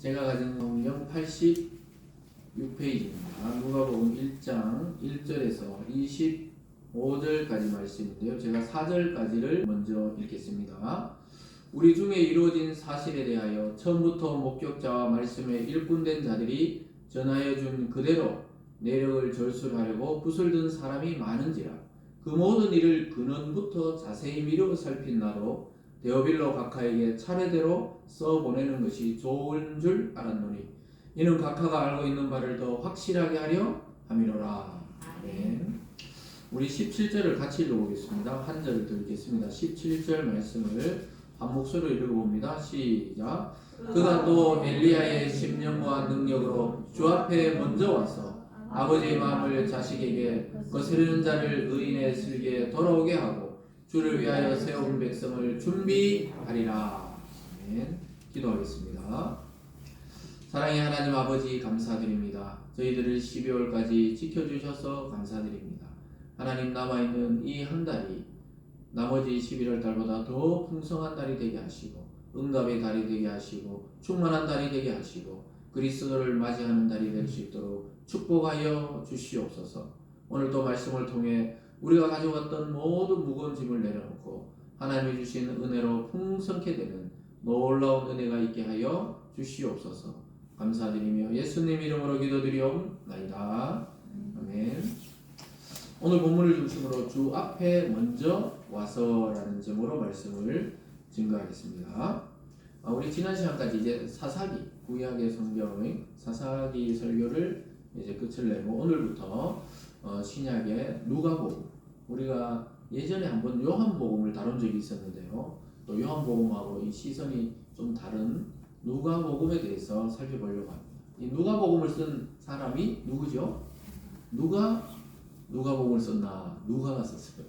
제가 가진 성경 86페이지입니다. 누가복음 1장 1절에서 25절까지 말씀인데요. 제가 4절까지를 먼저 읽겠습니다. 우리 중에 이루어진 사실에 대하여 처음부터 목격자와 말씀에 일꾼된 자들이 전하여 준 그대로 내력을 절술하려고 붓을 든 사람이 많은지라 그 모든 일을 근원부터 자세히 미루어 살핀 나로 데오빌로 각하에게 차례대로 써보내는 것이 좋은 줄 알았노니 이는 각하가 알고 있는 바를 더 확실하게 하려 함이로라. 아멘. 우리 17절을 같이 읽어보겠습니다. 한 절을 더 읽겠습니다. 17절 말씀을 한 목소리로 읽어봅니다. 시작. 그가 또 엘리야의 심령과 능력으로 주 앞에 먼저 와서 아버지의 마음을 자식에게 거스르는 자를 의인의 슬기에 돌아오게 하고 주를 위하여 세운 백성을 준비하리라. 아멘. 기도하겠습니다. 사랑의 하나님 아버지 감사드립니다. 저희들을 12월까지 지켜주셔서 감사드립니다. 하나님 남아있는 이 한 달이 나머지 11월 달보다 더 풍성한 달이 되게 하시고 응답의 달이 되게 하시고 충만한 달이 되게 하시고 그리스도를 맞이하는 달이 될 수 있도록 축복하여 주시옵소서. 오늘도 말씀을 통해 우리가 가져왔던 모든 무거운 짐을 내려놓고 하나님이 주신 은혜로 풍성케 되는 놀라운 은혜가 있게 하여 주시옵소서. 감사드리며 예수님 이름으로 기도드리옵나이다. 아멘. 오늘 본문을 중심으로 주 앞에 먼저 와서라는 제목으로 말씀을 증거하겠습니다. 우리 지난 시간까지 이제 사사기 구약의 성경의 사사기 설교를 이제 끝을 내고 오늘부터 신약의 누가복음, 우리가 예전에 한번 요한복음을 다룬 적이 있었는데요. 또 요한복음하고 이 시선이 좀 다른 누가복음에 대해서 살펴보려고 합니다. 이 누가복음을 쓴 사람이 누구죠? 누가복음을 썼나? 누가가 썼어요.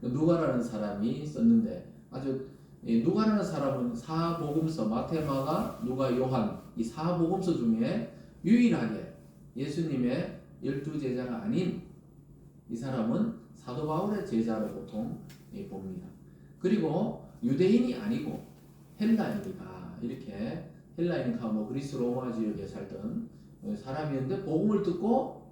누가라는 사람이 썼는데 아주 누가라는 사람은 사복음서 마태, 마가, 누가, 요한 이 사복음서 중에 유일하게 예수님의 12제자가 아닌 이 사람은 사도 바울의 제자로 보통 봅니다. 그리고 유대인이 아니고 헬라인이다. 이렇게 헬라인이가 뭐 그리스 로마 지역에 살던 사람이었는데 복음을 듣고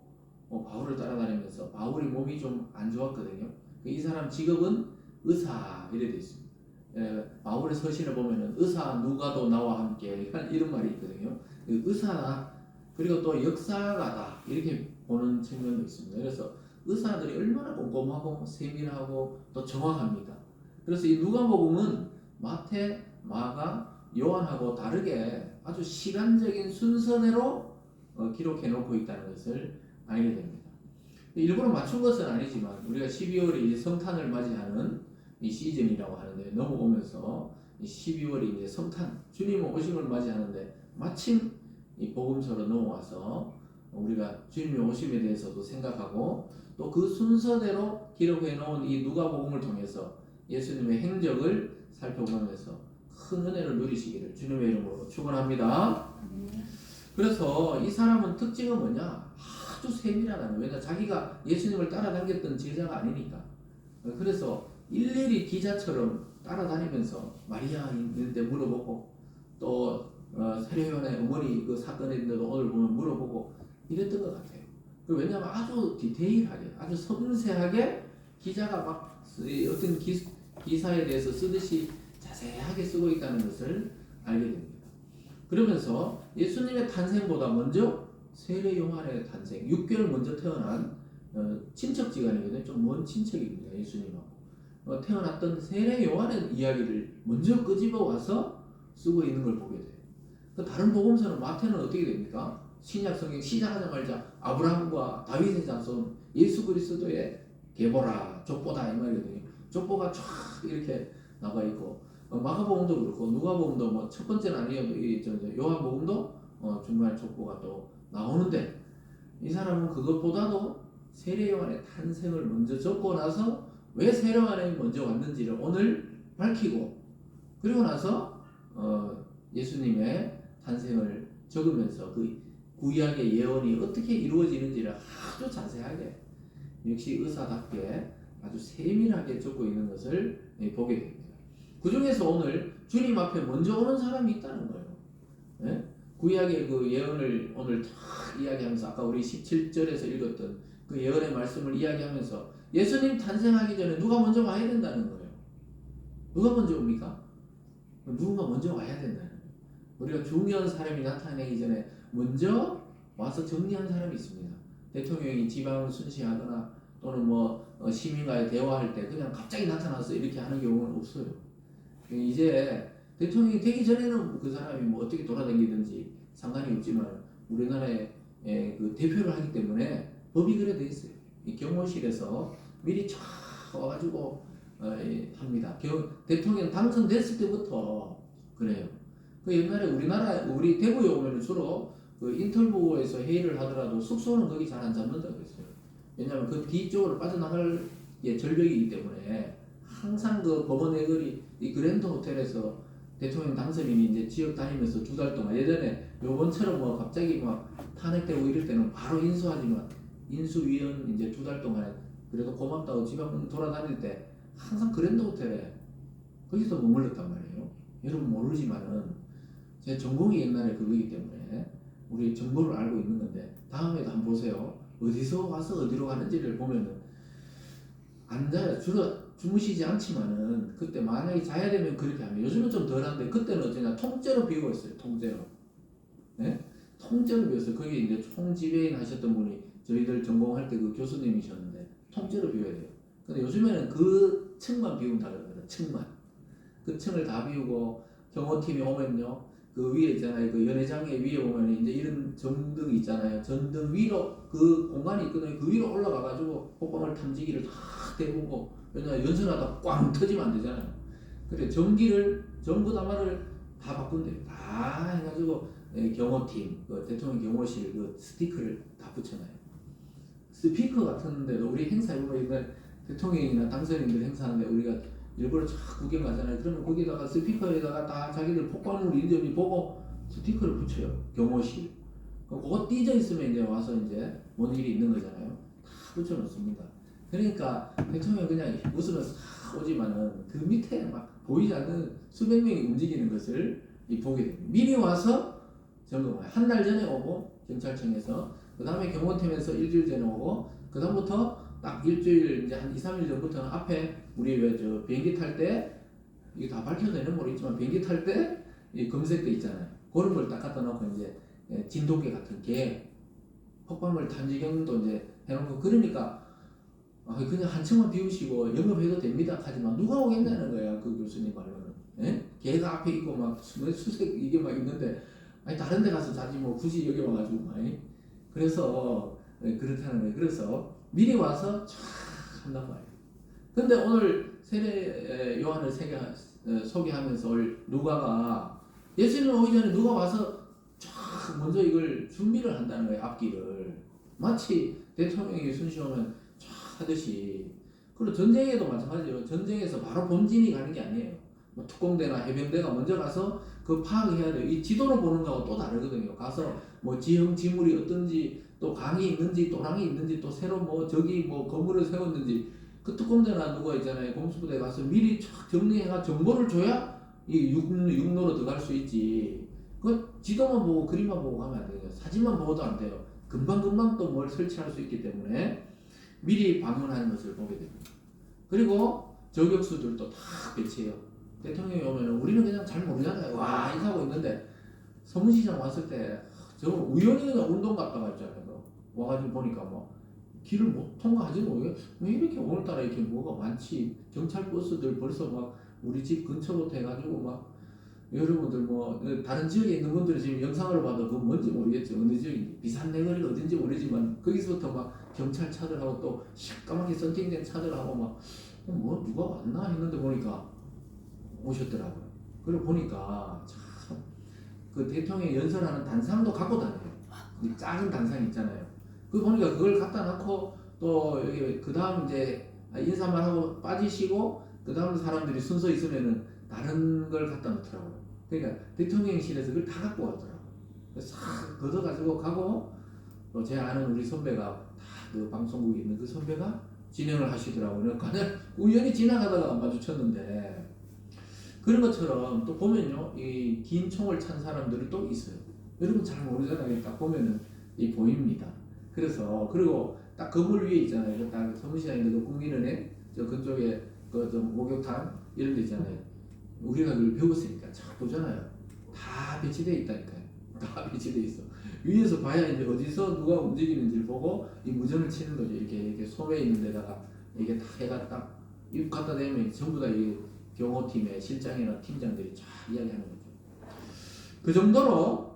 바울을 따라다니면서 바울이 몸이 좀 안 좋았거든요. 이 사람 직업은 의사 이래 돼 있습니다. 바울의 서신을 보면은 의사 누가도 나와 함께 이런 말이 있거든요. 의사다 그리고 또 역사가다 이렇게 보는 측면도 있습니다. 그래서 의사들이 얼마나 꼼꼼하고 세밀하고 또 정확합니다. 그래서 이 누가복음은 마태, 마가, 요한하고 다르게 아주 시간적인 순서대로 기록해 놓고 있다는 것을 알게 됩니다. 일부러 맞춘 것은 아니지만 우리가 12월이 성탄을 맞이하는 이 시즌이라고 하는데 넘어오면서 12월이 이제 성탄, 주님 오심을 맞이하는데 마침 이 복음서로 넘어와서 우리가 주님의 오심에 대해서도 생각하고 또 그 순서대로 기록해 놓은 이 누가복음을 통해서 예수님의 행적을 살펴보면서 큰 은혜를 누리시기를 주님의 이름으로 축원합니다. 그래서 이 사람은 특징은 뭐냐? 아주 세밀하다는. 왜냐 자기가 예수님을 따라다녔던 제자가 아니니까. 그래서 일일이 기자처럼 따라다니면서 마리아 있는데 물어보고 또 세례요한의 어머니 그 사건인데도 오늘 보면 물어보고 이랬던 것 같아요. 왜냐하면 아주 디테일하게 아주 섬세하게 기자가 막 어떤 기사에 대해서 쓰듯이 자세하게 쓰고 있다는 것을 알게 됩니다. 그러면서 예수님의 탄생보다 먼저 세례 요한의 탄생, 6개월 먼저 태어난 친척지간이거든요. 좀 먼 친척입니다. 예수님하고 태어났던 세례 요한의 이야기를 먼저 끄집어 와서 쓰고 있는 걸 보게 돼요. 다른 복음서는 마태는 어떻게 됩니까? 신약 성경 시작하자마자 아브라함과 다윗의 자손 예수 그리스도의 계보라 족보다 이 말이거든요. 족보가 쫙 이렇게 나와 있고 마가복음도 그렇고 누가복음도 뭐 첫 번째는 아니어도 요한복음도 중간에 족보가 또 나오는데 이 사람은 그것보다도 세례 요한의 탄생을 먼저 적고 나서 왜 세례 요한이 먼저 왔는지를 오늘 밝히고 그리고 나서 예수님의 탄생을 적으면서 그 구약의 예언이 어떻게 이루어지는지를 아주 자세하게 역시 의사답게 아주 세밀하게 적고 있는 것을 보게 됩니다. 그 중에서 오늘 주님 앞에 먼저 오는 사람이 있다는 거예요. 예? 구약의 그 예언을 오늘 다 이야기하면서 아까 우리 17절에서 읽었던 그 예언의 말씀을 이야기하면서 예수님 탄생하기 전에 누가 먼저 와야 된다는 거예요. 누가 먼저 옵니까? 누군가 먼저 와야 된다는 거예요. 우리가 중요한 사람이 나타나기 전에 먼저 와서 정리한 사람이 있습니다. 대통령이 지방을 순시하거나 또는 뭐 시민과의 대화할 때 그냥 갑자기 나타나서 이렇게 하는 경우는 없어요. 이제 대통령이 되기 전에는 그 사람이 뭐 어떻게 돌아다니든지 상관이 없지만 우리나라의 그 대표를 하기 때문에 법이 그래 돼 있어요. 이 경호실에서 미리 쫙 와가지고 합니다. 대통령 당선됐을 때부터 그래요. 그 옛날에 우리 대구에 오면 주로 그 인터뷰에서 회의를 하더라도 숙소는 거기 잘 안 잡는다고 했어요. 왜냐하면 그 뒤쪽으로 빠져나갈 절벽이기 때문에 항상 그 법원의 거리 이 그랜드 호텔에서 대통령 당선인이 이제 지역 다니면서 2달 동안 예전에 요번처럼 뭐 갑자기 막 탄핵되고 이럴 때는 바로 인수하지만 인수위원 이제 2달 동안 그래도 고맙다고 지방 돌아다닐 때 항상 그랜드 호텔에 거기서 머물렀단 말이에요. 여러분 모르지만은 제 전공이 옛날에 그거기 때문에 우리 정보를 알고 있는 건데 다음에도 한번 보세요. 어디서 와서 어디로 가는지를 보면은 앉아요. 주로 주무시지 않지만은 그때 만약에 자야 되면 그렇게 하면 요즘은 좀 덜한데 그때는 어쩌냐 통째로 비웠어요. 통째로. 네? 통째로 비웠어요. 거기 이제 총지배인 하셨던 분이 저희들 전공할 때 그 교수님이셨는데 통째로 비워야 돼요. 근데 요즘에는 그 층만 비운다 그러거든요. 층만. 그 층을 다 비우고 경호팀이 오면요. 그 위에 있잖아요. 그 연회장에 위에 보면 이제 이런 전등 있잖아요. 전등 위로 그 공간이 있거든요. 그 위로 올라가가지고 폭방을 탐지기를 다 대보고 왜냐면 연설하다 꽝 터지면 안 되잖아요. 그래 전기를 전부 다말을 다 바꾼대요. 다 해가지고 경호팀, 그 대통령 경호실 그 스티커를 다 붙여놔요. 스피커 같은 데도 우리 행사에 보면 대통령이나 당선인들 행사하는데 우리가 일부러 쫙 구경 가잖아요. 그러면 거기다가 스피커에다가 다 자기들 폭발물 인접이 보고 스티커를 붙여요. 경호실. 그거 띄져 있으면 이제 와서 이제 뭔 일이 있는 거잖아요. 다 붙여놓습니다. 그러니까 대통령 그냥 웃으면서 싹 오지만은 그 밑에 막 보이지 않는 수백 명이 움직이는 것을 보게 됩니다. 미리 와서 점검해요. 한 달 전에 오고 경찰청에서 그 다음에 경호팀에서 일주일 전에 오고 그 다음부터 딱 일주일 이제 한 2, 3일 전부터는 앞에 우리 왜 저 비행기 탈 때 이게 다 밝혀도 되는 모르겠지만 비행기 탈 때 이 검색대 있잖아요. 그런 걸 딱 갖다 놓고 이제 진돗개 같은 게 폭발물 탐지경도 이제 해놓고 그러니까 그냥 한 층만 비우시고 영업해도 됩니다 하지만 누가 오겠냐는 거야 그 교수님 말로는. 예? 개가 앞에 있고 막 수색 이게 막 있는데 아니 다른 데 가서 자지 뭐 굳이 여기 와가지고 많이 그래서 그렇다는 거예요. 그래서 미리 와서 쫙 한단 말이에요. 근데 오늘 세례 요한을 소개하면서 누가가 예수님 오기 전에 누가 와서 쫙 먼저 이걸 준비를 한다는 거예요. 앞길을 마치 대통령이 순시 오면 쫙 하듯이. 그리고 전쟁에도 마찬가지예요. 전쟁에서 바로 본진이 가는 게 아니에요. 뭐 특공대나 해병대가 먼저 가서 그 파악해야 돼요. 이 지도로 보는 거하고 또 다르거든요. 가서 뭐 지형 지물이 어떤지 또 강이 있는지 또랑이 있는지 또 새로 뭐 저기 뭐 건물을 세웠는지 그 특공대나 누가 있잖아요. 공수부대 가서 미리 쫙 정리해가 정보를 줘야 이 육로로 들어갈 수 있지. 그 지도만 보고 그림만 보고 가면 안 돼요. 사진만 보고도 안 돼요. 금방금방 또 뭘 설치할 수 있기 때문에 미리 방문하는 것을 보게 됩니다. 그리고 저격수들도 다 배치해요. 대통령이 오면 우리는 그냥 잘 모르잖아요. 와 인사하고 있는데 서문시장 왔을 때 저 우연히 그냥 운동 갔다가 있잖아요. 와가지고 보니까 뭐 길을 못 통과하지 왜 이렇게 오늘따라 이렇게 뭐가 많지. 경찰 버스들 벌써 막 우리 집 근처부터 해가지고 막 여러분들 뭐 다른 지역에 있는 분들은 지금 영상으로 봐도 그건 뭔지 모르겠죠. 어느 지역인지 비산내거리가 어딘지 모르지만 거기서부터 막 경찰 차들하고 또 시까맣게 썬팅된 차들하고 막 뭐 누가 왔나 했는데 보니까 오셨더라고요. 그리고 보니까 참 그 대통령 연설하는 단상도 갖고 다녀요. 이 작은 단상 있잖아요. 그 보니까 그걸 갖다 놓고 또 여기 그 다음 이제 인사만 하고 빠지시고 그 다음 사람들이 순서 있으면은 다른 걸 갖다 놓더라고요. 그러니까 대통령실에서 그걸 다 갖고 왔더라고요. 싹 걷어가지고 가고 또 제 아는 우리 선배가 다 그 방송국에 있는 그 선배가 진행을 하시더라고요. 그냥 우연히 지나가다가 마주쳤는데 그런 것처럼 또 보면요, 이 긴 총을 찬 사람들이 또 있어요. 여러분 잘 모르잖아요. 딱 보면은 이 보입니다. 그래서 그리고 딱 건물 위에 있잖아요. 딱 서문시장인데도 국민은행 저 그쪽에 그 좀 목욕탕 이런 데 있잖아요. 우리가 그걸 배웠으니까 잘 보잖아요. 다 배치돼 있다니까요. 다 배치돼 있어. 위에서 봐야 이제 어디서 누가 움직이는지를 보고 이 무전을 치는 거죠. 이렇게 소매 있는 데다가 이게 다 해가 딱 입 갖다 대면 전부 다 이 경호팀의 실장이나 팀장들이 쫙 이야기하는 거죠. 그 정도로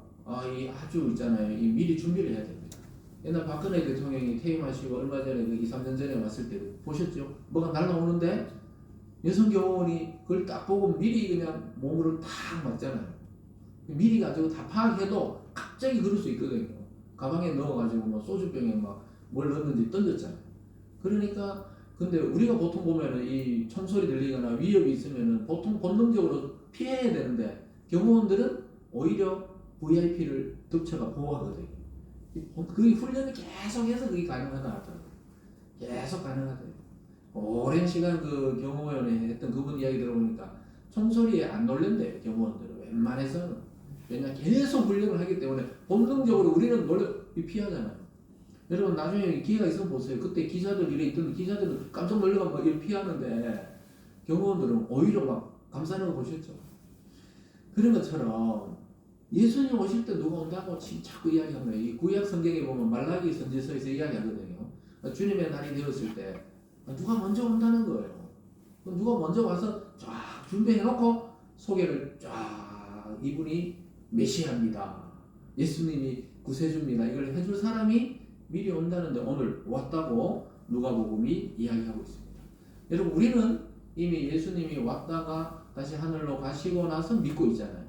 이 아주 있잖아요. 이 미리 준비를 해야 됩니다. 옛날 박근혜 대통령이 퇴임하시고 얼마 전에 그 2, 3년 전에 왔을 때 보셨죠? 뭐가 날라오는데 여성 경호원이 그걸 딱 보고 미리 그냥 몸으로 탁 맞잖아요. 미리 가지고 다 파악해도 갑자기 그럴 수 있거든요. 가방에 넣어가지고 뭐 소주병에 막 뭘 넣었는지 던졌잖아요. 그러니까 근데 우리가 보통 보면은 이 총소리 들리거나 위협이 있으면은 보통 본능적으로 피해야 되는데 경호원들은 오히려 VIP를 덮쳐가 보호하거든요. 그 훈련이 계속해서 그게 가능하다 하더라고요. 계속 가능하대요. 오랜 시간 그 경호원에 했던 그분 이야기 들어보니까 총소리에 안 놀란대요. 경호원들은 웬만해서는. 왜냐 계속 훈련을 하기 때문에 본능적으로 우리는 원래 피하잖아요. 여러분 나중에 기회가 있으면 보세요. 그때 기자들 이래 있던 기자들은 깜짝 놀라가 막 이렇게 피하는데 경호원들은 오히려 막 감싸는 거 보셨죠? 그런 것처럼 예수님 오실 때 누가 온다고 자꾸 이야기하는 거예요. 이 구약 성경에 보면 말라기 선지서에서 이야기하거든요. 주님의 날이 되었을 때 누가 먼저 온다는 거예요. 누가 먼저 와서 쫙 준비해놓고 소개를 쫙 이분이 메시아입니다. 예수님이 구세주입니다. 이걸 해줄 사람이 미리 온다는데 오늘 왔다고 누가복음이 이야기하고 있습니다. 여러분 우리는 이미 예수님이 왔다가 다시 하늘로 가시고 나서 믿고 있잖아요.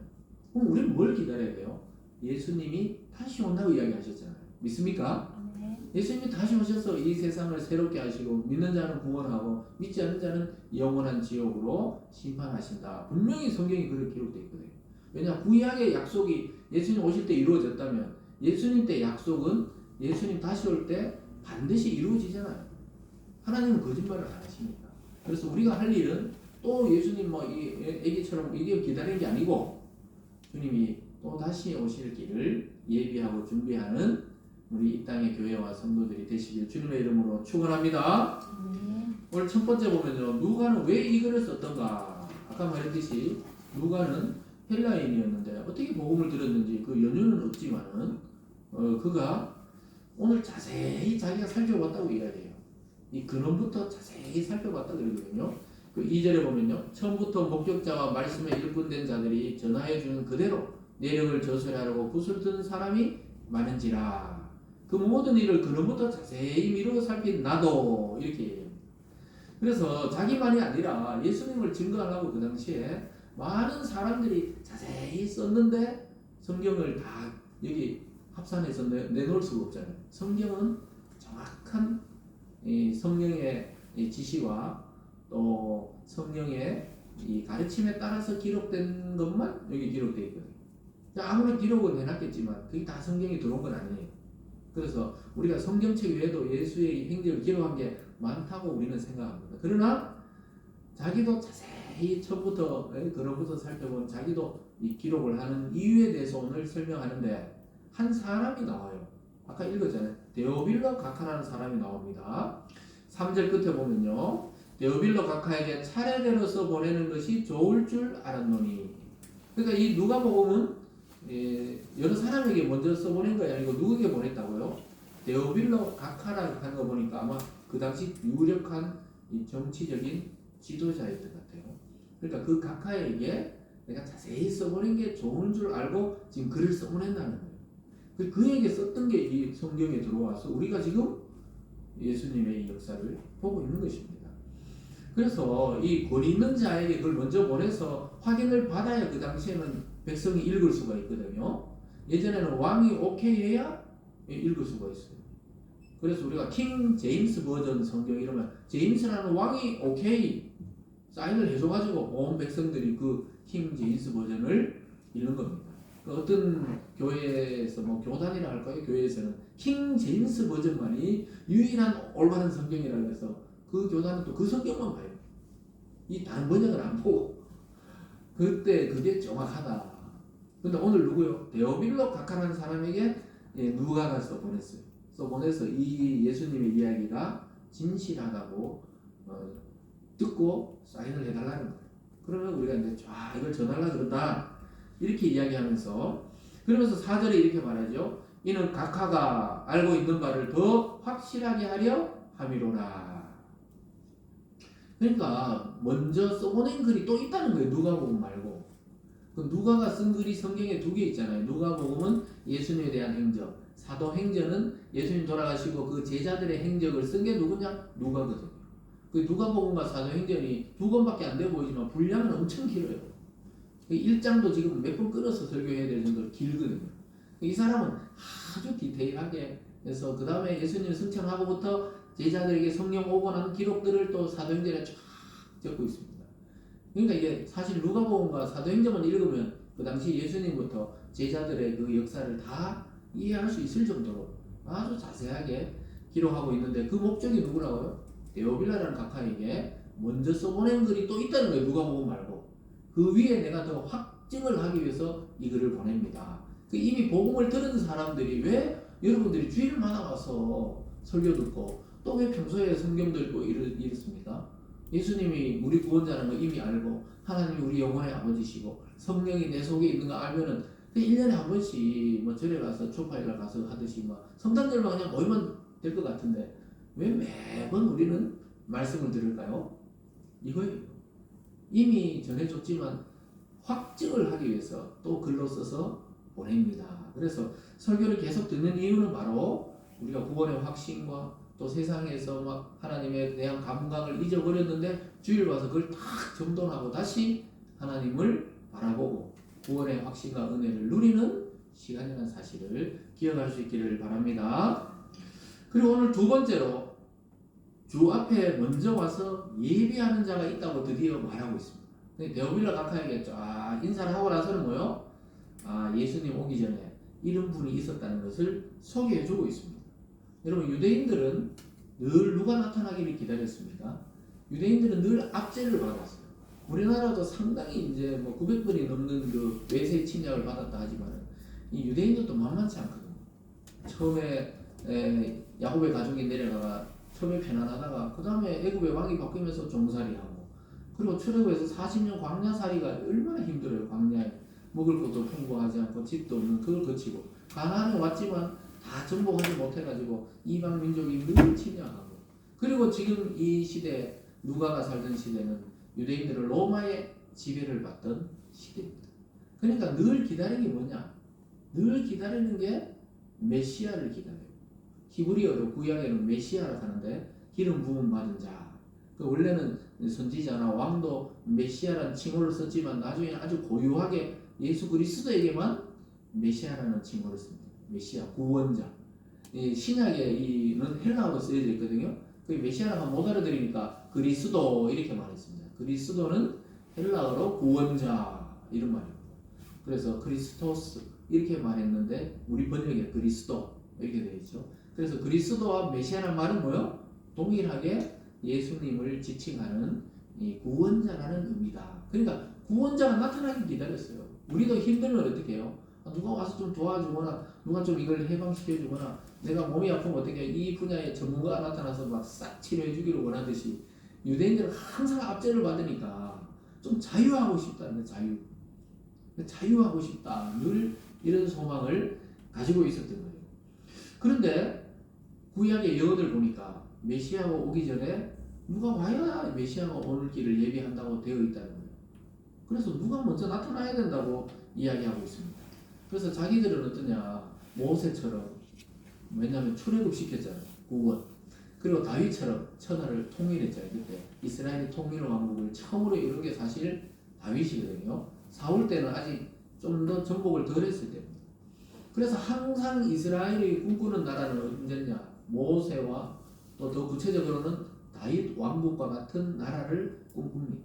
그럼 우리는 뭘 기다려야 돼요? 예수님이 다시 온다고 이야기하셨잖아요. 믿습니까? 예수님이 다시 오셔서 이 세상을 새롭게 하시고 믿는 자는 구원하고 믿지 않는 자는 영원한 지옥으로 심판하신다. 분명히 성경이 그렇게 기록되어 있거든요. 왜냐 구약의 약속이 예수님 오실 때 이루어졌다면 예수님 때 약속은 예수님 다시 올 때 반드시 이루어지잖아요. 하나님은 거짓말을 안 하십니다. 그래서 우리가 할 일은 또 예수님 뭐 이 애기처럼 이게 기다리는 게 아니고 주님이 또 다시 오실 길을 예비하고 준비하는 우리 이 땅의 교회와 성도들이 되시길 주님의 이름으로 축원합니다. 오늘 첫 번째 보면요. 누가는 왜 이 글을 썼던가? 아까 말했듯이 누가는 헬라인이었는데 어떻게 복음을 들었는지 그 연유는 없지만은 그가 오늘 자세히 자기가 살펴봤다고 이야기해요. 이 근원부터 자세히 살펴봤다 그러거든요. 그 2절에 보면요. 처음부터 목격자와 말씀에 일꾼된 자들이 전하여주는 그대로 내력을 저술하려고 붓을 든 사람이 많은지라. 그 모든 일을 근원부터 자세히 미루어 살핀 나도 이렇게 얘기해요. 그래서 자기만이 아니라 예수님을 증거하려고 그 당시에 많은 사람들이 자세히 썼는데 성경을 다 여기 합산해서 내놓을 수가 없잖아요. 성경은 정확한 이 성령의 이 지시와 또 성령의 이 가르침에 따라서 기록된 것만 여기 기록되어 있거든요. 아무리 기록은 해놨겠지만 그게 다 성경에 들어온 건 아니에요. 그래서 우리가 성경책 외에도 예수의 행적을 기록한 게 많다고 우리는 생각합니다. 그러나 자기도 자세히 처음부터 그로부터 살펴본 자기도 이 기록을 하는 이유에 대해서 오늘 설명하는데 한 사람이 나와요. 아까 읽었잖아요. 데오빌로 각하라는 사람이 나옵니다. 3절 끝에 보면요. 데오빌로 각하에게 차례대로서 보내는 것이 좋을 줄 알았노니. 그러니까 이 누가복음은 여러 사람에게 먼저 써보낸 것이 아니고 누구에게 보냈다고요? 데오빌로 각하라고 하는 거 보니까 아마 그 당시 유력한 이 정치적인 지도자였던 것 같아요. 그러니까 그 각하에게 내가 자세히 써보낸 게 좋은 줄 알고 지금 글을 써보낸다는 거예요. 그에게 썼던 게 이 성경에 들어와서 우리가 지금 예수님의 이 역사를 보고 있는 것입니다. 그래서 이 권 있는 자에게 그걸 먼저 보내서 확인을 받아야 그 당시에는 백성이 읽을 수가 있거든요. 예전에는 왕이 오케이 해야 읽을 수가 있어요. 그래서 우리가 킹 제임스 버전 성경 이러면 제임스라는 왕이 오케이 사인을 해줘가지고 온 백성들이 그 킹 제임스 버전을 읽는 겁니다. 어떤 교회에서 뭐 교단이라 할까요? 교회에서는 킹 제임스 버전만이 유일한 올바른 성경이라고 해서 그 교단은 또 그 성경만 봐요. 이 다른 번역을 안 보고 그때 그게 정확하다. 근데 오늘 누구요? 데오빌로 각하라는 사람에게 누가가 써보냈어요. 써보내서 이 예수님의 이야기가 진실하다고 듣고 사인을 해달라는 거예요. 그러면 우리가 이제 이걸 전하려고 그런다 이렇게 이야기하면서, 그러면서 4절에 이렇게 말하죠. 이는 각하가 알고 있는 바를 더 확실하게 하려 함이로라. 그러니까 먼저 써보낸 글이 또 있다는 거예요. 누가복음 말고. 그 누가가 쓴 글이 성경에 2개 있잖아요. 누가복음은 예수님에 대한 행적, 사도행전은 예수님 돌아가시고 그 제자들의 행적을 쓴 게 누구냐? 누가거든요. 그 누가복음과 사도행전이 2권밖에 안 돼 보이지만 분량은 엄청 길어요. 1장도 지금 몇 번 끊어서 설교해야 될 정도로 길거든요. 이 사람은 아주 디테일하게 해서 그 다음에 예수님 승천하고부터 제자들에게 성령 오고 난 기록들을 또 사도행전에 쫙 적고 있습니다. 그러니까 이게 사실 누가복음과 사도행전만 읽으면 그 당시 예수님부터 제자들의 그 역사를 다 이해할 수 있을 정도로 아주 자세하게 기록하고 있는데, 그 목적이 누구라고요? 데오빌라라는 각하에게 먼저 써보낸 글이 또 있다는 거예요. 누가복음 말고. 그 위에 내가 더 확증을 하기 위해서 이 글을 보냅니다. 이미 복음을 들은 사람들이 왜 여러분들이 주일마다 와서 설교 듣고 또 왜 평소에 성경도 읽고 이렇습니까? 예수님이 우리 구원자라는 거 이미 알고, 하나님이 우리 영혼의 아버지시고 성령이 내 속에 있는 거 알면은 1년에 한 번씩 뭐 절에 가서 초파일날 가서 하듯이 막 성탄절만 그냥 모이면 될 것 같은데 왜 매번 우리는 말씀을 들을까요? 이거예요. 이미 전해줬지만 확증을 하기 위해서 또 글로 써서 보냅니다. 그래서 설교를 계속 듣는 이유는 바로 우리가 구원의 확신과 또 세상에서 막 하나님에 대한 감각을 잊어버렸는데 주일 와서 그걸 딱 정돈하고 다시 하나님을 바라보고 구원의 확신과 은혜를 누리는 시간이라는 사실을 기억할 수 있기를 바랍니다. 그리고 오늘 2번째로 주 앞에 먼저 와서 예비하는 자가 있다고 드디어 말하고 있습니다. 데오빌라 각하에게 쫙 인사를 하고 나서는 뭐요? 예수님 오기 전에 이런 분이 있었다는 것을 소개해주고 있습니다. 여러분, 유대인들은 늘 누가 나타나기를 기다렸습니다. 유대인들은 늘 압제를 받았어요. 우리나라도 상당히 이제 뭐 900번이 넘는 그 외세 침략을 받았다 하지만 이 유대인들도 만만치 않거든요. 처음에 야곱의 가족이 내려가가 처음에 편안하다가 그 다음에 애굽의 왕이 바뀌면서 종살이하고, 그리고 출애굽에서 40년 광야살이가 얼마나 힘들어요. 광야에 먹을 것도 풍부하지 않고 집도 없는 그걸 거치고 가나안에 왔지만 다 정복하지 못해가지고 이방 민족이 늘 침략하고, 그리고 지금 이 시대 누가가 살던 시대는 유대인들은 로마의 지배를 받던 시대입니다. 그러니까 늘 기다리는 게 뭐냐? 늘 기다리는 게 메시아를 기다려요. 히브리어로 구약에는 메시아라고 하는데 기름 부음 받은 자. 원래는 선지자나 왕도 메시아라는 칭호를 썼지만 나중에 아주 고유하게 예수 그리스도에게만 메시아라는 칭호를 씁니다. 메시아, 구원자. 신약에는 헬라어로 쓰여져 있거든요. 그 메시아라고 못 알아들으니까 그리스도 이렇게 말했습니다. 그리스도는 헬라어로 구원자 이런 말입니다. 그래서 그리스토스 이렇게 말했는데 우리 번역에 그리스도 이렇게 되어 있죠. 그래서 그리스도와 메시아라는 말은 뭐요? 동일하게 예수님을 지칭하는 이 구원자라는 의미다. 그러니까 구원자가 나타나길 기다렸어요. 우리도 힘들면 어떻게 해요? 누가 와서 좀 도와주거나 누가 좀 이걸 해방시켜주거나 내가 몸이 아프면 어떻게 이 분야의 전문가가 나타나서 막 싹 치료해 주기를 원하듯이 유대인들은 항상 압제를 받으니까 좀 자유하고 싶다는 자유. 자유하고 싶다. 늘 이런 소망을 가지고 있었던 거예요. 그런데 구약의 예언을 보니까 메시아가 오기 전에 누가 와야 메시아가 오는 길을 예비한다고 되어 있다는 거예요. 그래서 누가 먼저 나타나야 된다고 이야기하고 있습니다. 그래서 자기들은 어떠냐, 모세처럼, 왜냐하면 출애굽 시켰잖아요. 구원. 그리고 다윗처럼 천하를 통일했잖아요. 그때 이스라엘의 통일 왕국을 처음으로 이룬 게 사실 다윗이거든요. 사울 때는 아직 좀 더 정복을 덜 했을 때입니다. 그래서 항상 이스라엘이 꿈꾸는 나라는 언제냐, 모세와 또 더 구체적으로는 다윗 왕국과 같은 나라를 꿈꿉니다.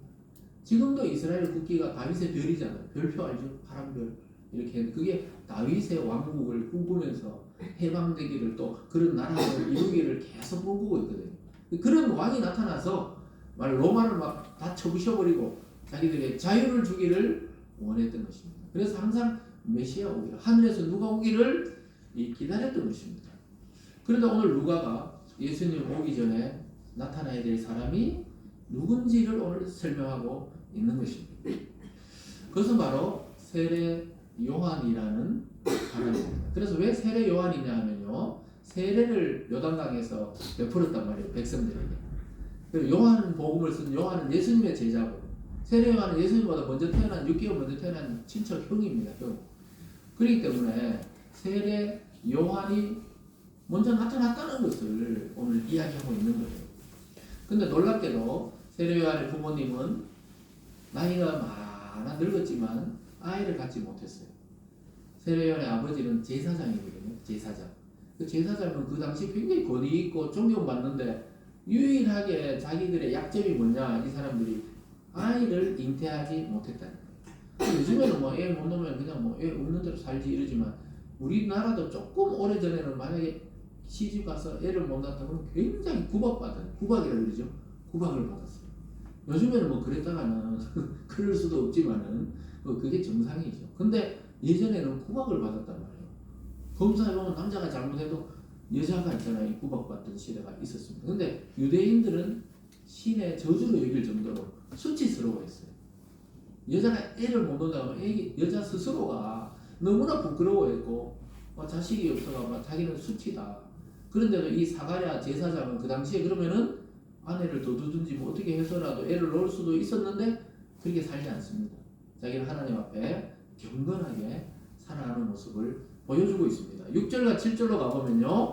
지금도 이스라엘 국기가 다윗의 별이잖아요. 별표 알죠? 파란별. 이렇게 그게 다윗의 왕국을 꿈꾸면서 해방되기를 또 그런 나라를 이루기를 계속 꿈꾸고 있거든요. 그런 왕이 나타나서 말 로마를 막 다 쳐부셔버리고 자기들의 자유를 주기를 원했던 것입니다. 그래서 항상 메시아 오기를, 하늘에서 누가 오기를 기다렸던 것입니다. 그런데 오늘 누가가 예수님 오기 전에 나타나야 될 사람이 누군지를 오늘 설명하고 있는 것입니다. 그것은 바로 세례 요한이라는 사람입니다. 그래서 왜 세례 요한이냐 하면요, 세례를 요단강에서 베풀었단 말이에요, 백성들에게. 그리고 요한 복음을 쓴 요한은 예수님의 제자고, 세례 요한은 예수님보다 먼저 태어난, 6개월 먼저 태어난 친척 형입니다. 형. 그렇기 때문에 세례 요한이 먼저 나타났다는 것을 오늘 이야기하고 있는 거예요. 근데 놀랍게도 세례 요한의 부모님은 나이가 많아 늙었지만 아이를 갖지 못했어요. 세례 요한의 아버지는 제사장이거든요. 제사장. 그 제사장은 그 당시 굉장히 권위 있고 존경받는데 유일하게 자기들의 약점이 뭐냐, 이 사람들이 아이를 잉태하지 못했다는 거예요. 요즘에는 뭐 애 못 놓으면 그냥 뭐 애 없는 대로 살지 이러지만, 우리나라도 조금 오래전에는 만약에 시집 가서 애를 못 낳았다 그러면 굉장히 구박이라고 그러죠. 구박을 받았어요. 요즘에는 뭐 그랬다가는 그럴 수도 없지만은 그게 정상이죠. 근데 예전에는 구박을 받았단 말이에요. 검사에 보면 남자가 잘못해도 여자가 있잖아요. 구박받던 시대가 있었습니다. 근데 유대인들은 신의 저주로 여길 정도로 수치스러워했어요. 여자가 애를 못 낳는다고 하면 여자 스스로가 너무나 부끄러워했고 자식이 없어가 자기는 수치다. 그런데도 이 사가랴 제사장은 그 당시에 그러면은 아내를 더 두든지 뭐 어떻게 해서라도 애를 낳을 수도 있었는데 그렇게 살지 않습니다. 자기는 하나님 앞에 경건하게 살아가는 모습을 보여주고 있습니다. 6절과 7절로 가보면요,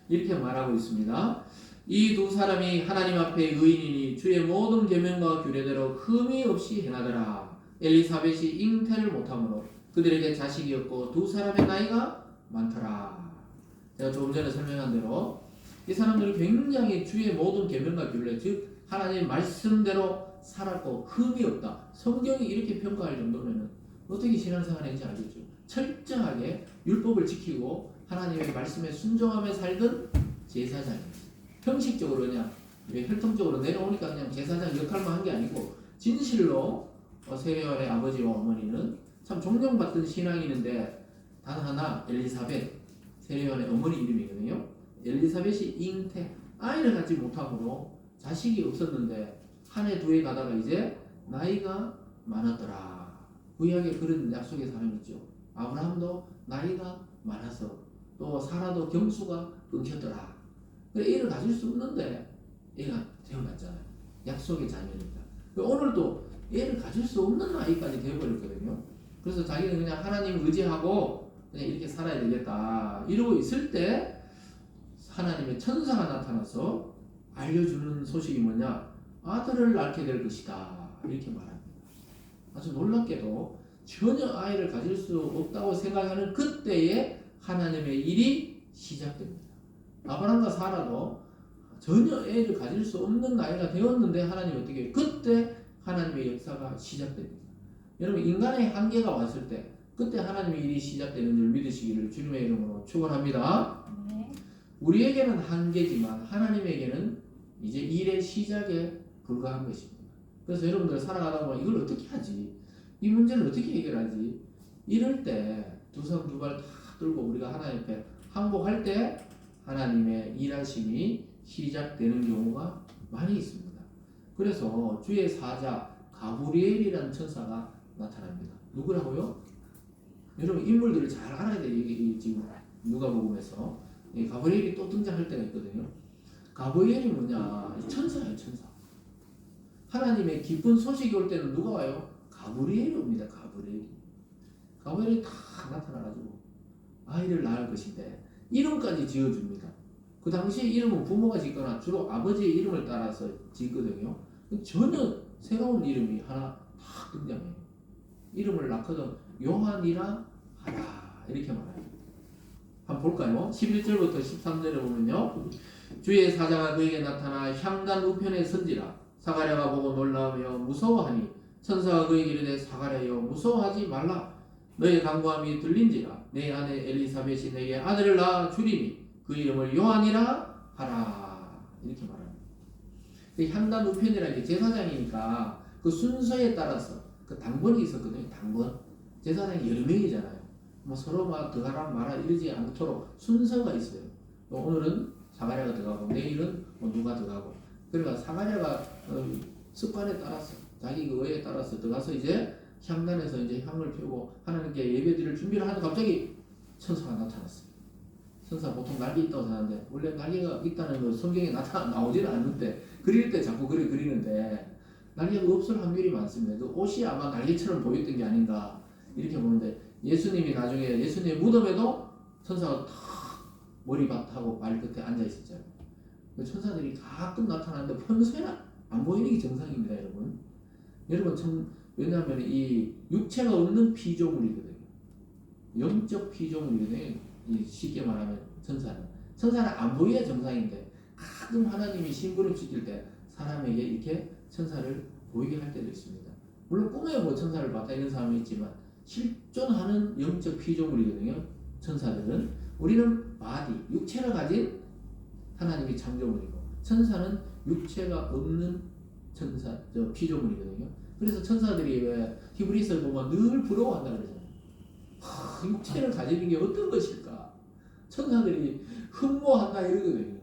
이렇게 말하고 있습니다. 이 두 사람이 하나님 앞에 의인이니 주의 모든 계명과 규례대로 흠이 없이 행하더라. 엘리사벳이 잉태를 못하므로 그들에게 자식이 없고 두 사람의 나이가 많더라. 제가 조금 전에 설명한 대로 이 사람들이 굉장히 주의 모든 계명과 규례, 즉 하나님의 말씀대로 살았고 흠이 없다. 성경이 이렇게 평가할 정도면 어떻게 신앙생활을 했는지 알겠죠. 철저하게 율법을 지키고 하나님의 말씀에 순종하며 살던 제사장입니다. 형식적으로 그냥 혈통적으로 내려오니까 그냥 제사장 역할만 한 게 아니고 진실로 세례요한의 아버지와 어머니는 참 존경받던 신앙인인데 단 하나, 엘리사벳, 세례요한의 어머니 이름이거든요. 엘리사벳이 잉태, 아이를 갖지 못함으로 자식이 없었는데 한 해 두 해 가다가 이제 나이가 많았더라. 구약에 그런 약속의 사람이 있죠. 아브라함도 나이가 많아서 또 사라도 경수가 끊겼더라. 그래 애를 가질 수 없는데 애가 태어났잖아요. 약속의 자녀입니다. 오늘도 애를 가질 수 없는 나이까지 되어버렸거든요. 그래서 자기는 그냥 하나님을 의지하고 그냥 이렇게 살아야 되겠다 이러고 있을 때 하나님의 천사가 나타나서 알려주는 소식이 뭐냐, 아들을 낳게 될 것이다 이렇게 말합니다. 아주 놀랍게도 전혀 아이를 가질 수 없다고 생각하는 그때에 하나님의 일이 시작됩니다. 아브라함과 사라도 전혀 애를 가질 수 없는 나이가 되었는데 하나님이 어떻게 해요? 그때 하나님의 역사가 시작됩니다. 여러분, 인간의 한계가 왔을 때 그때 하나님의 일이 시작되는 줄 믿으시기를 주님의 이름으로 축원합니다. 네. 우리에게는 한계지만 하나님에게는 이제 일의 시작에 불과한 것입니다. 그래서 여러분들 살아가다 보면 이걸 어떻게 하지? 이 문제를 어떻게 해결하지? 이럴 때 두 손 두 발 다 들고 우리가 하나님 앞에 항복할 때 하나님의 일하심이 시작되는 경우가 많이 있습니다. 그래서 주의 사자 가브리엘이라는 천사가 나타납니다. 누구라고요? 여러분 인물들을 잘 알아야 돼요. 지금 누가복음에서 가브리엘이 또 등장할 때가 있거든요. 가브리엘이 뭐냐? 천사예요, 천사. 하나님의 기쁜 소식이 올 때는 누가 와요? 가브리엘이 옵니다. 가브리엘이 다 나타나가지고 아이를 낳을 것인데 이름까지 지어줍니다. 그 당시에 이름은 부모가 짓거나 주로 아버지의 이름을 따라서 짓거든요. 전혀 새로운 이름이 하나 딱 등장해요. 이름을 낳거든 요한이라 하라 이렇게 말합니다. 한번 볼까요? 11절부터 13절에 보면요, 주의 사자가 그에게 나타나 향단 우편에 선지라. 사가랴가 보고 놀라며 무서워하니 천사가 그에게 이르되 사가랴여 무서워하지 말라. 너의 간구함이 들린지라. 내 아내 엘리사벳이 내게 아들을 낳아 주리니 그 이름을 요한이라 하라 이렇게 말합니다. 향단 우편이라는 게 제사장이니까 그 순서에 따라서 그 당번이 있었거든요. 당번. 제사장이 여러 명이잖아요. 뭐 서로 막 들어가라 마라 이러지 않도록 순서가 있어요. 오늘은 사가랴가 들어가고 내일은 뭐 누가 들어가고. 그러니까 사가랴가 습관에 따라서 자기 그 의에 따라서 들어가서 이제 향단에서 이제 향을 피우고 하나님께 예배드릴 준비를 하는데 갑자기 천사가 나타났어요. 천사 보통 날개 있다고 하는데 원래 날개가 있다는 거 성경에 나오지는 않는데 그릴 때 자꾸 그리는데 날개가 없을 확률이 많습니다. 그 옷이 아마 날개처럼 보였던 게 아닌가 이렇게 보는데 예수님이 나중에 예수님의 무덤에도 천사가 탁 머리밭하고 발끝에 앉아 있었잖아요. 천사들이 가끔 나타나는데 평소에는 안 보이는 게 정상입니다, 여러분. 여러분 참 왜냐하면 이 육체가 없는 피조물이거든요. 영적 피조물이거든요. 쉽게 말하면 천사는 안 보여야 정상인데 가끔 하나님이 심부름시킬 때 사람에게 이렇게 천사를 보이게 할 때도 있습니다. 물론 꿈에 뭐 천사를 봤다 이런 사람이 있지만 실존하는 영적 피조물이거든요. 천사들은 우리는 바디 육체를 가진 하나님이 창조물이고 천사는 육체가 없는 피조물이거든요. 그래서 천사들이 왜 히브리서를 보면 늘 부러워한다 그러잖아요. 육체를 가지는 게 어떤 것일까? 천사들이 흠모한다 이러거든요.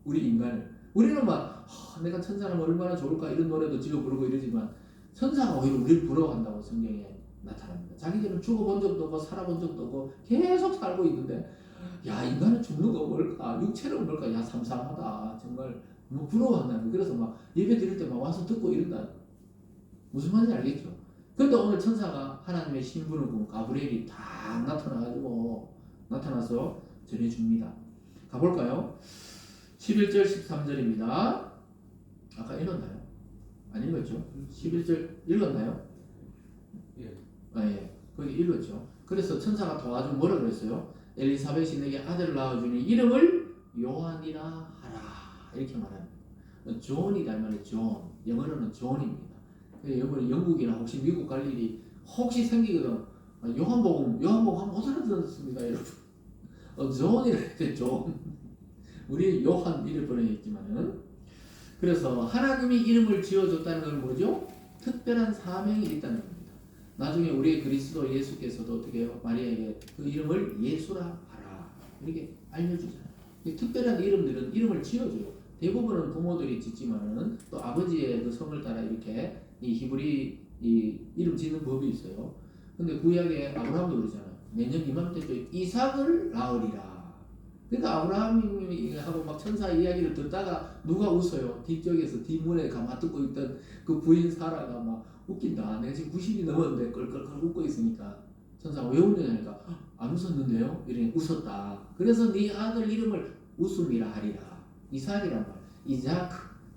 우리 인간을. 우리는 막 내가 천사라면 얼마나 좋을까 이런 노래도 지어 부르고 이러지만 천사가 오히려 우리를 부러워한다고 성경에 나타납니다. 자기들은 죽어본 적도 없고 살아본 적도 없고 계속 살고 있는데 야 인간은 죽는 거 뭘까? 육체는 뭘까? 야 삼삼하다. 정말 뭐 부러워한다는. 그래서 막 예배 드릴 때 막 와서 듣고 이런다. 무슨 말인지 알겠죠? 근데 오늘 천사가 하나님의 신부는 가브리엘이 딱 나타나서 전해줍니다. 가볼까요? 11절 13절입니다. 아까 읽었나요? 안 읽었죠? 11절 읽었나요? 예. 예. 거기 읽었죠. 그래서 천사가 도와주면 뭐라 그랬어요? 엘리사벳이 내게 아들을 낳아주니 이름을 요한이라 하라. 이렇게 말합니다. 존이다 말이에요. 존. 영어로는 존입니다. 영어는 영국이나 혹시 미국 갈 일이 혹시 생기거든. 요한복음 한번 못 알아들었습니다, 여러분. 존이라 해야 존. 우리 요한 이를 보내있지만은 그래서 하나님이 이름을 지어줬다는 건 뭐죠? 특별한 사명이 있다는 겁니다. 나중에 우리 그리스도 예수께서도 어떻게 해요? 마리아에게 그 이름을 예수라 하라 이렇게 알려주잖아요. 특별한 이름들은 이름을 지어줘요. 대부분은 부모들이 짓지만은 또 아버지의 그 성을 따라 이렇게 이 히브리 이 이름 짓는 법이 있어요. 근데 구약에 아브라함도 그러잖아요. 내년 이맘때쯤 이삭을 낳으리라. 그러니까 아브라함이 하고 막 천사 이야기를 듣다가 누가 웃어요. 뒤쪽에서 뒷문에 가만 듣고 있던 그 부인 사라가 막 웃긴다. 내가 지금 90이 넘었는데 껄껄껄 웃고 있으니까 천사가 왜 웃느냐니까 안 웃었는데요? 이러니 웃었다. 그래서 네 아들 이름을 웃음이라 하리라. 이삭이란 말.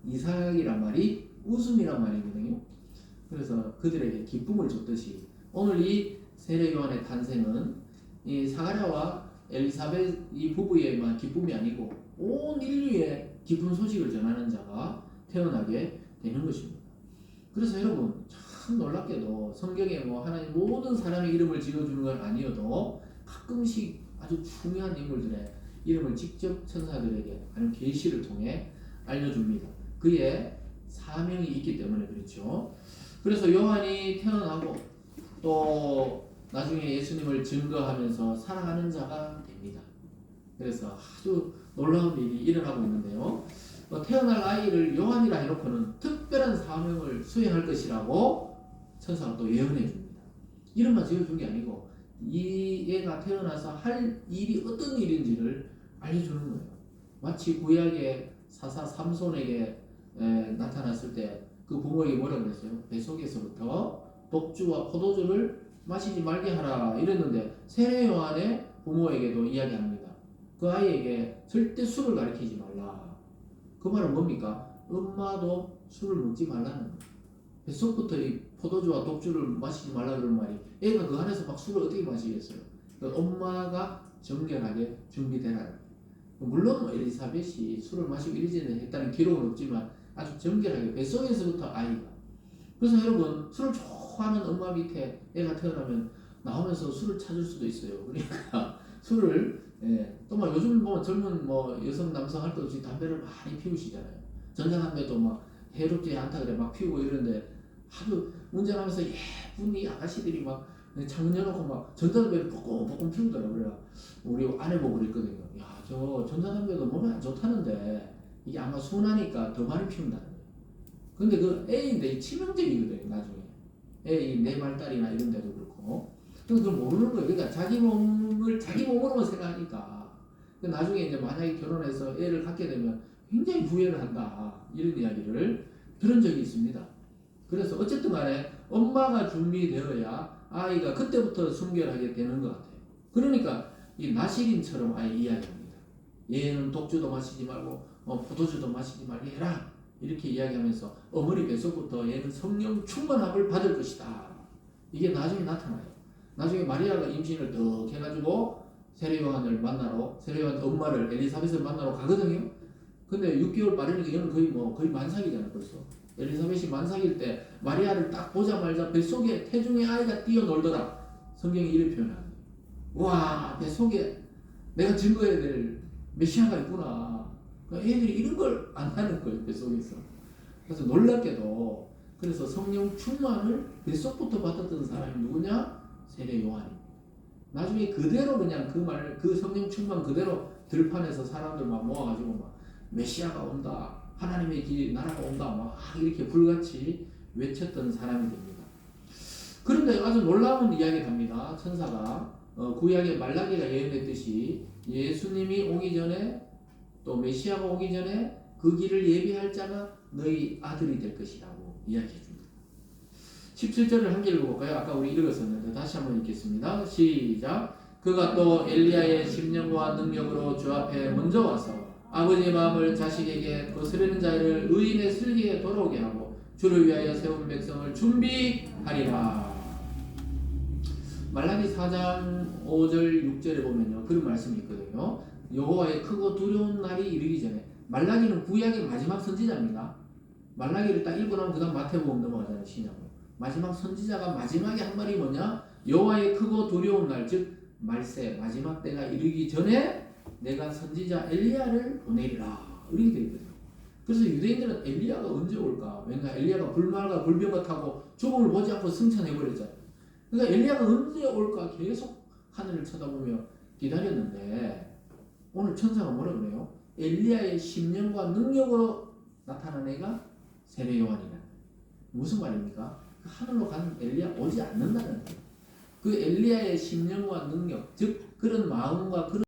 이삭이란 말이 웃음이란 말이거든요. 그래서 그들에게 기쁨을 줬듯이 오늘 이 세례 요한의 탄생은 이 사가랴와 엘리사벳 이 부부의만 기쁨이 아니고 온 인류에 기쁜 소식을 전하는 자가 태어나게 되는 것입니다. 그래서 여러분 참 놀랍게도 성경에 뭐 하나님 모든 사람의 이름을 지어주는 건 아니어도 가끔씩 아주 중요한 인물들의 이름을 직접 천사들에게 하는 계시를 통해 알려줍니다. 그의 사명이 있기 때문에 그렇죠. 그래서 요한이 태어나고 또 나중에 예수님을 증거하면서 살아가는 자가 됩니다. 그래서 아주 놀라운 일이 일어나고 있는데요. 태어날 아이를 요한이라 해놓고는 특별한 사명을 수행할 것이라고 천사가 또 예언해 줍니다. 이름만 지어준 게 아니고 이 애가 태어나서 할 일이 어떤 일인지를 알려주는 거예요. 마치 구약의 사사 삼손에게 나타났을 때 그 부모에게 뭐라 그랬어요? 뱃속에서부터 독주와 포도주를 마시지 말게 하라 이랬는데 세례 요한의 부모에게도 이야기합니다. 그 아이에게 절대 술을 가르치지 말라. 그 말은 뭡니까? 엄마도 술을 먹지 말라는 거예요. 뱃속부터 이 포도주와 독주를 마시지 말라 그런 말이 애가 그 안에서 막 술을 어떻게 마시겠어요? 그러니까 엄마가 정결하게 준비되라. 물론 뭐 엘리사벳이 술을 마시고 이러지는 했다는 기록은 없지만 아주 정결하게 뱃속에서부터 아이가. 그래서 여러분 술을 좋아하는 엄마 밑에 애가 태어나면 나오면서 술을 찾을 수도 있어요. 그러니까 술을 또 막 요즘 뭐 젊은 뭐 여성 남성 할 것 없이 담배를 많이 피우시잖아요. 전자담배도 막 해롭지 않다 그래 막 피우고 이러는데 하도 운전하면서 예쁜 이 아가씨들이 막 창문 열어놓고 막 전자담배를 뽀꼼뽀꼼 피우더라고요. 그래 우리 아내 보고 그랬거든요. 야, 저 전자담배도 몸에 안 좋다는데 이게 아마 순하니까 더 많이 피운다는 거예요. 근데 그 A인데 치명적이거든요. 나중에 A 내 말딸이나 이런 데도 그렇고. 근데 그걸 모르는 거예요. 그러니까 자기 몸을 자기 몸으로만 생각하니까 나중에 이제 만약에 결혼해서 애를 갖게 되면 굉장히 후회를 한다. 이런 이야기를 들은 적이 있습니다. 그래서 어쨌든 간에 엄마가 준비되어야 아이가 그때부터 순결하게 되는 것 같아요. 그러니까 이 나시린처럼 아예 이야기합니다. 얘는 독주도 마시지 말고 포도주도 마시지 말게 해라. 이렇게 이야기하면서 어머니 뱃속부터 얘는 성령 충만함을 받을 것이다. 이게 나중에 나타나요. 나중에 마리아가 임신을 더 해가지고 세례요한을 만나러 세례요한 엄마를 엘리사벳을 만나러 가거든요. 근데 6개월 빠르니까 얘는 거의 만삭이잖아요. 벌써 엘리사벳이 만삭일 때 마리아를 딱 보자마자 뱃속에 태중의 아이가 뛰어놀더라. 성경이 이렇게 표현합니다. 와, 뱃속에 내가 증거해야 될 메시아가 있구나. 그러니까 애들이 이런 걸 안다는 거예요. 뱃속에서. 그래서 놀랍게도 그래서 성령 충만을 뱃속부터 받았던 사람이 누구냐? 세례 요한입니다. 나중에 그대로 그냥 그 성령 충만 그대로 들판에서 사람들 막 모아가지고 막 메시아가 온다. 하나님의 길 나라가 온다. 막 이렇게 불같이 외쳤던 사람이 됩니다. 그런데 아주 놀라운 이야기를 합니다. 천사가 구약의 말라기가 예언했듯이 예수님이 오기 전에 또 메시아가 오기 전에 그 길을 예비할 자가 너희 아들이 될 것이라고 이야기해 줍니다. 17절을 함께 읽어볼까요? 아까 우리 읽었었는데 다시 한번 읽겠습니다. 시작. 그가 또 엘리야의 심령과 능력으로 주 앞에 먼저 와서 아버지의 마음을 자식에게 거스르는 자를 의인의 슬기에 돌아오게 하고 주를 위하여 세운 백성을 준비하리라. 말라기 4장 5절 6절에 보면요 그런 말씀이 있거든요. 여호와의 크고 두려운 날이 이르기 전에 말라기는 구약의 마지막 선지자입니다. 말라기를 딱 읽고 나면 그 다음 마태복음 넘어가잖아요. 신약으로. 마지막 선지자가 마지막에 한 말이 뭐냐? 여호와의 크고 두려운 날, 즉 말세 마지막 때가 이르기 전에 내가 선지자 엘리야를 보내리라. 이렇게 되어 있거든요. 그래서 유대인들은 엘리야가 언제 올까? 왜냐 엘리야가 불말과 불병을 타고 죽음을 보지 않고 승천해버렸잖아요. 그러니까 엘리야가 언제 올까 계속 하늘을 쳐다보며 기다렸는데 오늘 천사가 뭐라 그래요? 엘리야의 심령과 능력으로 나타난 애가 세례 요한이다. 무슨 말입니까? 그 하늘로 간 엘리야 오지 않는다는 거예요. 그 엘리야의 심령과 능력, 즉 그런 마음과 그런